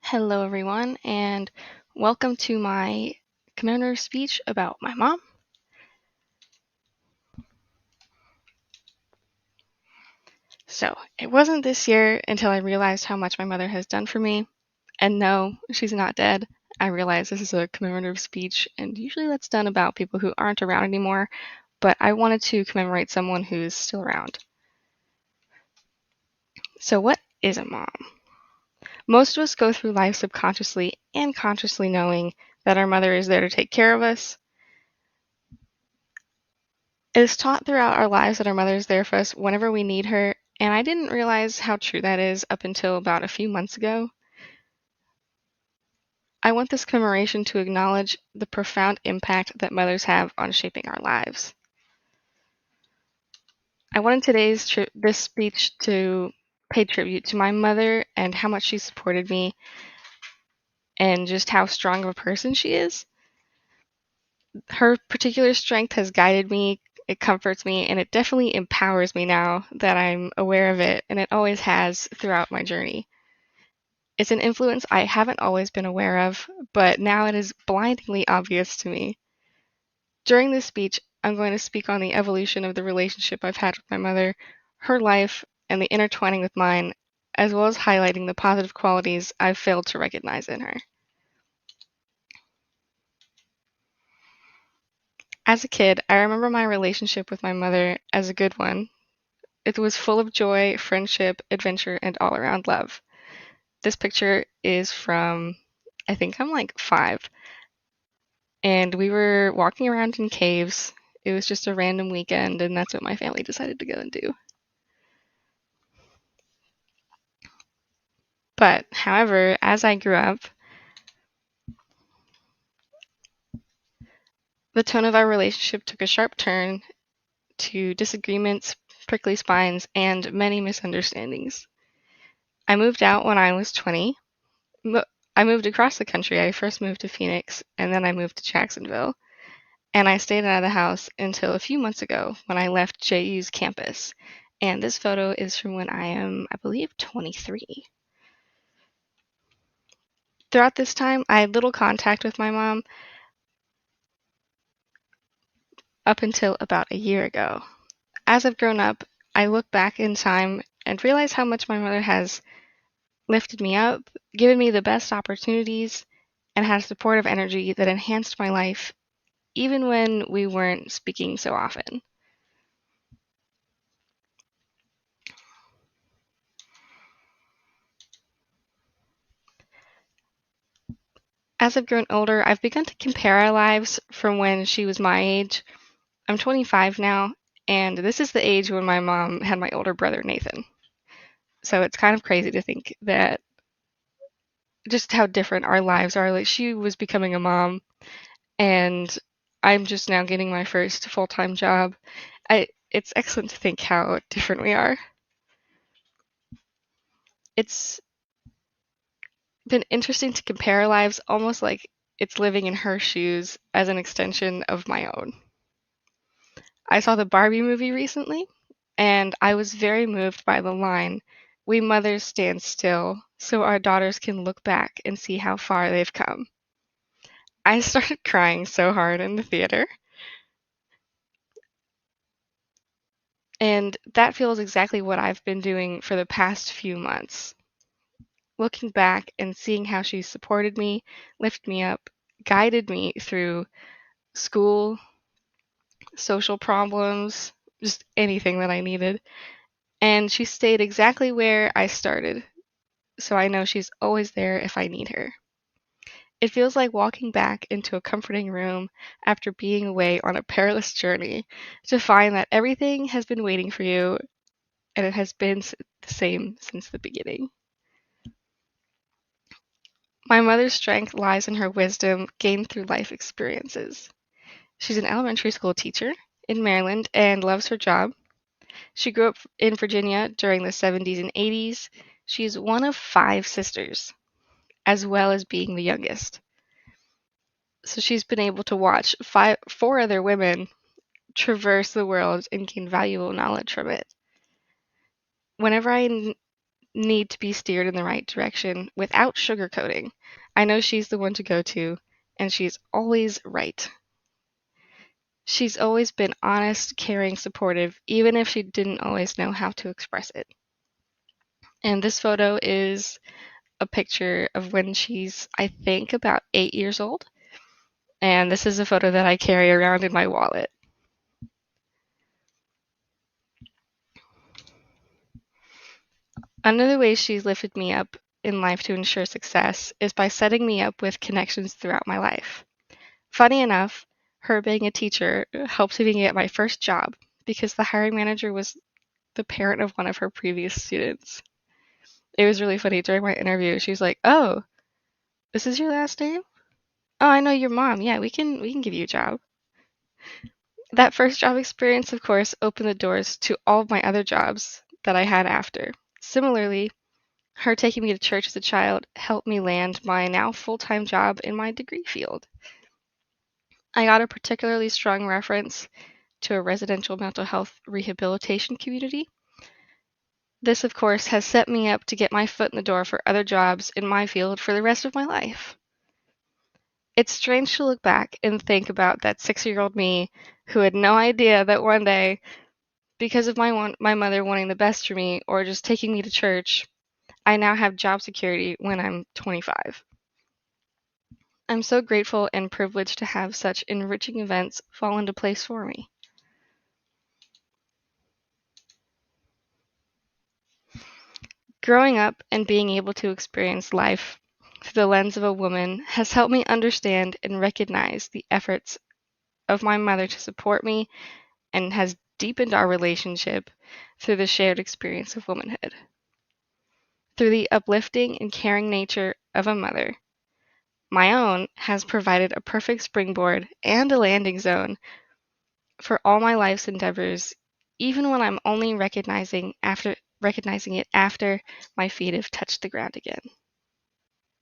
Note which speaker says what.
Speaker 1: Hello, everyone, and welcome to my commemorative speech about my mom. So, it wasn't this year until I realized how much my mother has done for me. And no, she's not dead. I realize this is a commemorative speech, and usually that's done about people who aren't around anymore, but I wanted to commemorate someone who's still around. So, what is a mom? Most of us go through life subconsciously and consciously knowing that our mother is there to take care of us. It is taught throughout our lives that our mother is there for us whenever we need her, and I didn't realize how true that is up until about a few months ago. I want this commemoration to acknowledge the profound impact that mothers have on shaping our lives. I wanted this speech to pay tribute to my mother and how much she supported me and just how strong of a person she is. Her particular strength has guided me, it comforts me, and it definitely empowers me now that I'm aware of it, and it always has throughout my journey. It's an influence I haven't always been aware of, but now it is blindingly obvious to me. During this speech, I'm going to speak on the evolution of the relationship I've had with my mother, her life, and the intertwining with mine, as well as highlighting the positive qualities I've failed to recognize in her. As a kid, I remember my relationship with my mother as a good one. It was full of joy, friendship, adventure, and all around love. This picture is from, I think I'm like 5, and we were walking around in caves. It was just a random weekend, and that's what my family decided to go and do. But, however, as I grew up, the tone of our relationship took a sharp turn to disagreements, prickly spines, and many misunderstandings. I moved out when I was 20. I moved across the country. I first moved to Phoenix, and then I moved to Jacksonville. And I stayed out of the house until a few months ago when I left JU's campus. And this photo is from when I am, I believe, 23. Throughout this time, I had little contact with my mom up until about a year ago. As I've grown up, I look back in time and realize how much my mother has lifted me up, given me the best opportunities, and had a supportive energy that enhanced my life even when we weren't speaking so often. As I've grown older, I've begun to compare our lives from when she was my age. I'm 25 now, and this is the age when my mom had my older brother, Nathan. So it's kind of crazy to think that just how different our lives are. Like, she was becoming a mom, and I'm just now getting my first full-time job. It's excellent to think how different we are. It's been interesting to compare our lives, almost like it's living in her shoes as an extension of my own. I saw the Barbie movie recently, and I was very moved by the line, "We mothers stand still so our daughters can look back and see how far they've come." I started crying so hard in the theater, and that feels exactly what I've been doing for the past few months. Looking back and seeing how she supported me, lifted me up, guided me through school, social problems, just anything that I needed. And she stayed exactly where I started, so I know she's always there if I need her. It feels like walking back into a comforting room after being away on a perilous journey to find that everything has been waiting for you and it has been the same since the beginning. My mother's strength lies in her wisdom gained through life experiences. She's an elementary school teacher in Maryland and loves her job. She grew up in Virginia during the 70s and 80s. She's one of 5 sisters, as well as being the youngest. So she's been able to watch 4 other women traverse the world and gain valuable knowledge from it. Whenever I need to be steered in the right direction without sugarcoating. I know she's the one to go to, and she's always right. She's always been honest, caring, supportive, even if she didn't always know how to express it. And this photo is a picture of when she's, I think, about 8 years old. And this is a photo that I carry around in my wallet. Another way she's lifted me up in life to ensure success is by setting me up with connections throughout my life. Funny enough, her being a teacher helped me get my first job because the hiring manager was the parent of one of her previous students. It was really funny during my interview. She was like, "Oh, this is your last name? Oh, I know your mom. Yeah, we can give you a job." That first job experience, of course, opened the doors to all of my other jobs that I had after. Similarly, her taking me to church as a child helped me land my now full-time job in my degree field. I got a particularly strong reference to a residential mental health rehabilitation community. This, of course, has set me up to get my foot in the door for other jobs in my field for the rest of my life. It's strange to look back and think about that 6-year-old me who had no idea that one day, because of my mother wanting the best for me or just taking me to church, I now have job security when I'm 25. I'm so grateful and privileged to have such enriching events fall into place for me. Growing up and being able to experience life through the lens of a woman has helped me understand and recognize the efforts of my mother to support me and has deepened our relationship through the shared experience of womanhood. Through the uplifting and caring nature of a mother, my own has provided a perfect springboard and a landing zone for all my life's endeavors, even when I'm only recognizing it after my feet have touched the ground again.